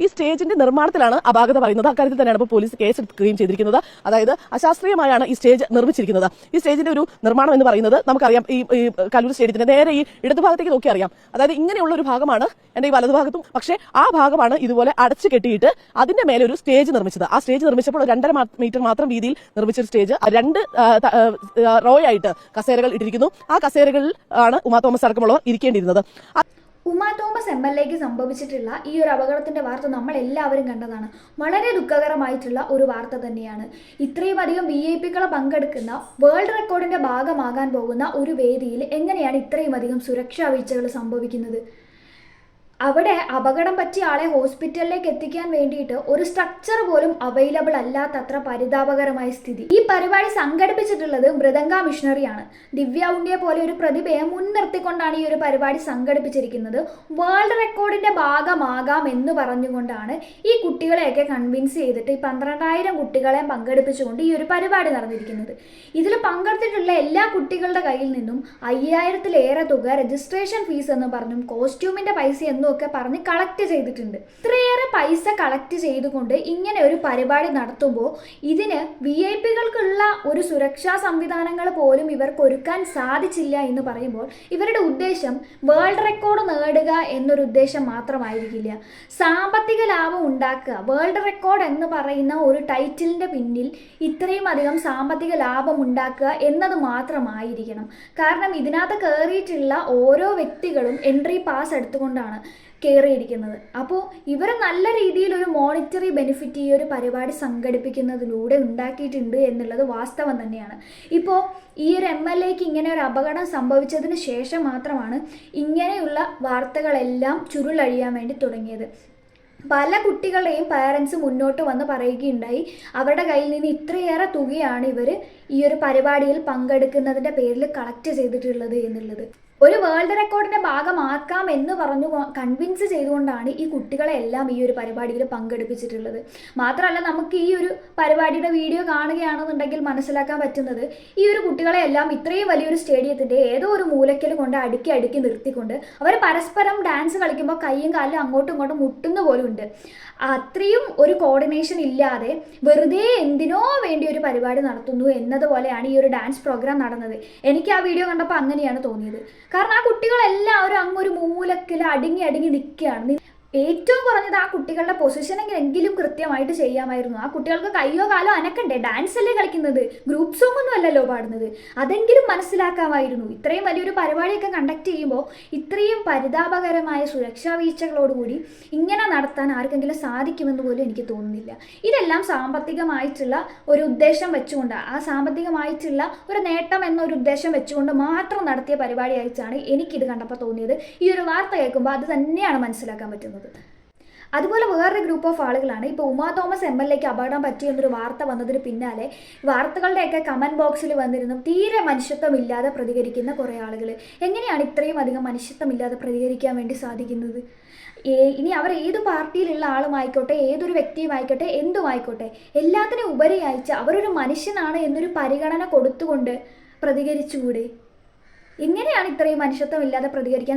ഈ സ്റ്റേജിന്റെ നിർമ്മാണത്തിലാണ് അപാകത പറയുന്നത്. അക്കാര്യത്തിൽ തന്നെയാണ് ഇപ്പോൾ പോലീസ് കേസ് എടുക്കുകയും ചെയ്തിരിക്കുന്നത്. അതായത് അശാസ്ത്രീയമായാണ് ഈ സ്റ്റേജ് നിർമ്മിച്ചിരിക്കുന്നത്. ഈ സ്റ്റേജിന്റെ ഒരു നിർമ്മാണം എന്ന് പറയുന്നത് നമുക്കറിയാം, ഈ കലൂർ സ്റ്റേഡിയത്തിന്റെ നേരെ ഈ ഇടതുഭാഗത്തേക്ക് നോക്കി അറിയാം. അതായത് ഇങ്ങനെയുള്ള ഒരു ഭാഗമാണ് എന്റെ ഈ വലതുഭാഗത്തും. പക്ഷേ ആ ഭാഗമാണ് ഇതുപോലെ അടച്ചു കെട്ടിയിട്ട് അതിന്റെ മേലെ ഒരു സ്റ്റേജ് നിർമ്മിച്ചത്. ആ സ്റ്റേജ് നിർമ്മിച്ചപ്പോൾ 2.5 മീറ്റർ മാത്രം വീതിയിൽ നിർമ്മിച്ച ഒരു സ്റ്റേജ് 2 റോ ആയിട്ട് കസേരകൾ ഇട്ടിരിക്കുന്നു. ആ കസേരകളിൽ ആണ് ഉമാ തോമസ് അടക്കമുള്ളവർ ഇരിക്കേണ്ടിയിരുന്നത്. ഉമാ തോമസ് MLAക്ക് സംഭവിച്ചിട്ടുള്ള ഈ ഒരു അപകടത്തിന്റെ വാർത്ത നമ്മൾ എല്ലാവരും കണ്ടതാണ്. വളരെ ദുഃഖകരമായിട്ടുള്ള ഒരു വാർത്ത തന്നെയാണ്. ഇത്രയും അധികം VIP-കളെ പങ്കെടുക്കുന്ന വേൾഡ് റെക്കോർഡിന്റെ ഭാഗമാകാൻ പോകുന്ന ഒരു വേദിയിൽ എങ്ങനെയാണ് ഇത്രയും അധികം സുരക്ഷാ വീഴ്ചകൾ സംഭവിക്കുന്നത്? അവിടെ അപകടം പറ്റിയ ആളെ ഹോസ്പിറ്റലിലേക്ക് എത്തിക്കാൻ വേണ്ടിയിട്ട് ഒരു സ്ട്രക്ചർ പോലും അവൈലബിൾ അല്ലാത്തത്ര പരിതാപകരമായ സ്ഥിതി. ഈ പരിപാടി സംഘടിപ്പിച്ചിട്ടുള്ളത് മൃദംഗ മിഷണറിയാണ്. ദിവ്യ ഉണ്ണിയെ പോലെ ഒരു പ്രതിഭയെ മുൻനിർത്തിക്കൊണ്ടാണ് ഈ ഒരു പരിപാടി സംഘടിപ്പിച്ചിരിക്കുന്നത്. വേൾഡ് റെക്കോർഡിന്റെ ഭാഗമാകാം എന്ന് പറഞ്ഞുകൊണ്ടാണ് ഈ കുട്ടികളെയൊക്കെ കൺവിൻസ് ചെയ്തിട്ട് ഈ 12,000 കുട്ടികളെ പങ്കെടുപ്പിച്ചുകൊണ്ട് ഈ ഒരു പരിപാടി നടന്നിരിക്കുന്നത്. ഇതിൽ പങ്കെടുത്തിട്ടുള്ള എല്ലാ കുട്ടികളുടെ കയ്യിൽ നിന്നും 5,000-ലേറെ തുക രജിസ്ട്രേഷൻ ഫീസ് എന്ന് പറഞ്ഞും കോസ്റ്റ്യൂമിന്റെ പൈസ എന്നും ഒക്കെ പറഞ്ഞ് കളക്ട് ചെയ്തിട്ടുണ്ട്. ഇത്രയേറെ പൈസ കളക്ട് ചെയ്തുകൊണ്ട് ഇങ്ങനെ ഒരു പരിപാടി നടത്തുമ്പോൾ ഇതിന് VIP-കൾക്കുള്ള ഒരു സുരക്ഷാ സംവിധാനങ്ങൾ പോലും ഇവർക്ക് ഒരുക്കാൻ സാധിച്ചില്ല എന്ന് പറയുമ്പോൾ ഇവരുടെ ഉദ്ദേശം വേൾഡ് റെക്കോർഡ് നേടുക എന്നൊരു ഉദ്ദേശം മാത്രമായിരിക്കില്ല. സാമ്പത്തിക ലാഭം ഉണ്ടാക്കുക. വേൾഡ് റെക്കോർഡ് എന്ന് പറയുന്ന ഒരു ടൈറ്റിലിന്റെ പിന്നിൽ ഇത്രയും അധികം സാമ്പത്തിക ലാഭം ഉണ്ടാക്കുക എന്നത് മാത്രമായിരിക്കണം. കാരണം ഇതിനകത്ത് കയറിയിട്ടുള്ള ഓരോ വ്യക്തികളും എൻട്രി പാസ് എടുത്തുകൊണ്ടാണ് കയറിയിരിക്കുന്നത്. അപ്പോൾ ഇവർ നല്ല രീതിയിൽ ഒരു മോണിറ്ററി ബെനിഫിറ്റ് ഈ ഒരു പരിപാടി സംഘടിപ്പിക്കുന്നതിലൂടെ ഉണ്ടാക്കിയിട്ടുണ്ട് എന്നുള്ളത് വാസ്തവം തന്നെയാണ്. ഇപ്പോൾ ഈ ഒരു MLAക്ക് ഇങ്ങനെ ഒരു അപകടം സംഭവിച്ചതിന് ശേഷം മാത്രമാണ് ഇങ്ങനെയുള്ള വാർത്തകളെല്ലാം ചുരുളഴിയാൻ വേണ്ടി തുടങ്ങിയത്. പല കുട്ടികളുടെയും പാരൻസ് മുന്നോട്ട് വന്ന് പറയുകയുണ്ടായി, അവരുടെ കയ്യിൽ നിന്ന് ഇത്രയേറെ തുകയാണ് ഇവർ ഈ ഒരു പരിപാടിയിൽ പങ്കെടുക്കുന്നതിൻ്റെ പേരിൽ കളക്ട് ചെയ്തിട്ടുള്ളത് എന്നുള്ളത്. ഒരു വേൾഡ് റെക്കോർഡിന്റെ ഭാഗമാക്കാം എന്ന് പറഞ്ഞു കൺവിൻസ് ചെയ്തുകൊണ്ടാണ് ഈ കുട്ടികളെ എല്ലാം ഈ ഒരു പരിപാടിയിൽ പങ്കെടുപ്പിച്ചിട്ടുള്ളത്. മാത്രമല്ല, നമുക്ക് ഈ ഒരു പരിപാടിയുടെ വീഡിയോ കാണുകയാണെന്നുണ്ടെങ്കിൽ മനസ്സിലാക്കാൻ പറ്റുന്നത് ഈ ഒരു കുട്ടികളെ എല്ലാം ഇത്രയും വലിയൊരു സ്റ്റേഡിയത്തിന്റെ ഏതോ ഒരു മൂലയ്ക്കൽ കൊണ്ട് അടുക്കി നിർത്തിക്കൊണ്ട് അവർ പരസ്പരം ഡാൻസ് കളിക്കുമ്പോൾ കൈയും കാലും അങ്ങോട്ടും ഇങ്ങോട്ടും മുട്ടുന്ന പോലും ഉണ്ട്. അത്രയും ഒരു കോർഡിനേഷൻ ഇല്ലാതെ വെറുതെ എന്തിനോ വേണ്ടി ഒരു പരിപാടി നടത്തുന്നു എന്നതുപോലെയാണ് ഈ ഒരു ഡാൻസ് പ്രോഗ്രാം നടന്നത്. എനിക്ക് ആ വീഡിയോ കണ്ടപ്പോൾ അങ്ങനെയാണ് തോന്നിയത്. കാരണം ആ കുട്ടികളെല്ലാവരും അങ്ങൊരു മൂലക്കിൽ അടങ്ങി നിൽക്കുകയാണ്. ഏറ്റവും കുറഞ്ഞത് ആ കുട്ടികളുടെ പൊസിഷനെങ്കിലും കൃത്യമായിട്ട് ചെയ്യാമായിരുന്നു. ആ കുട്ടികൾക്ക് കയ്യോ കാലോ അനക്കണ്ടേ? ഡാൻസ് അല്ലേ കളിക്കുന്നത്, ഗ്രൂപ്പ് സോങ് ഒന്നും അല്ലല്ലോ പാടുന്നത്. അതെങ്കിലും മനസ്സിലാക്കാമായിരുന്നു. ഇത്രയും വലിയൊരു പരിപാടിയൊക്കെ കണ്ടക്ട് ചെയ്യുമ്പോൾ ഇത്രയും പരിതാപകരമായ സുരക്ഷാ വീഴ്ചകളോടുകൂടി ഇങ്ങനെ നടത്താൻ ആർക്കെങ്കിലും സാധിക്കുമെന്ന് പോലും എനിക്ക് തോന്നുന്നില്ല. ഇതെല്ലാം സാമ്പത്തികമായിട്ടുള്ള ഒരു ഉദ്ദേശം വെച്ചുകൊണ്ട്, ആ സാമ്പത്തികമായിട്ടുള്ള ഒരു നേട്ടം എന്നൊരു ഉദ്ദേശം വെച്ചുകൊണ്ട് മാത്രം നടത്തിയ പരിപാടിയായിട്ടാണ് എനിക്കിത് കണ്ടപ്പോൾ തോന്നിയത്. ഈ ഒരു വാർത്ത കേൾക്കുമ്പോൾ അത് തന്നെയാണ് മനസ്സിലാക്കാൻ പറ്റുന്നത്. അതുപോലെ വേറൊരു ഗ്രൂപ്പ് ഓഫ് ആളുകളാണ് ഇപ്പോൾ ഉമാ തോമസ് MLAക്ക് അപകടം പറ്റിയെന്നൊരു വാർത്ത വന്നതിന് പിന്നാലെ വാർത്തകളുടെയൊക്കെ കമൻറ്റ് ബോക്സിൽ വന്നിരുന്നു തീരെ മനുഷ്യത്വമില്ലാതെ പ്രതികരിക്കുന്ന കുറേ ആളുകൾ. എങ്ങനെയാണ് ഇത്രയും അധികം മനുഷ്യത്വമില്ലാതെ പ്രതികരിക്കാൻ വേണ്ടി സാധിക്കുന്നത്? ഇനി അവർ ഏത് പാർട്ടിയിലുള്ള ആളുമായിക്കോട്ടെ, ഏതൊരു വ്യക്തിയുമായിക്കോട്ടെ, എന്തുമായിക്കോട്ടെ, എല്ലാത്തിനും ഉപരിയായിട്ട് അവരൊരു മനുഷ്യനാണ് എന്നൊരു പരിഗണന കൊടുത്തുകൊണ്ട് പ്രതികരിച്ചുകൂടെ? എങ്ങനെയാണ് ഇത്രയും മനുഷ്യത്വമില്ലാതെ പ്രതികരിക്കാൻ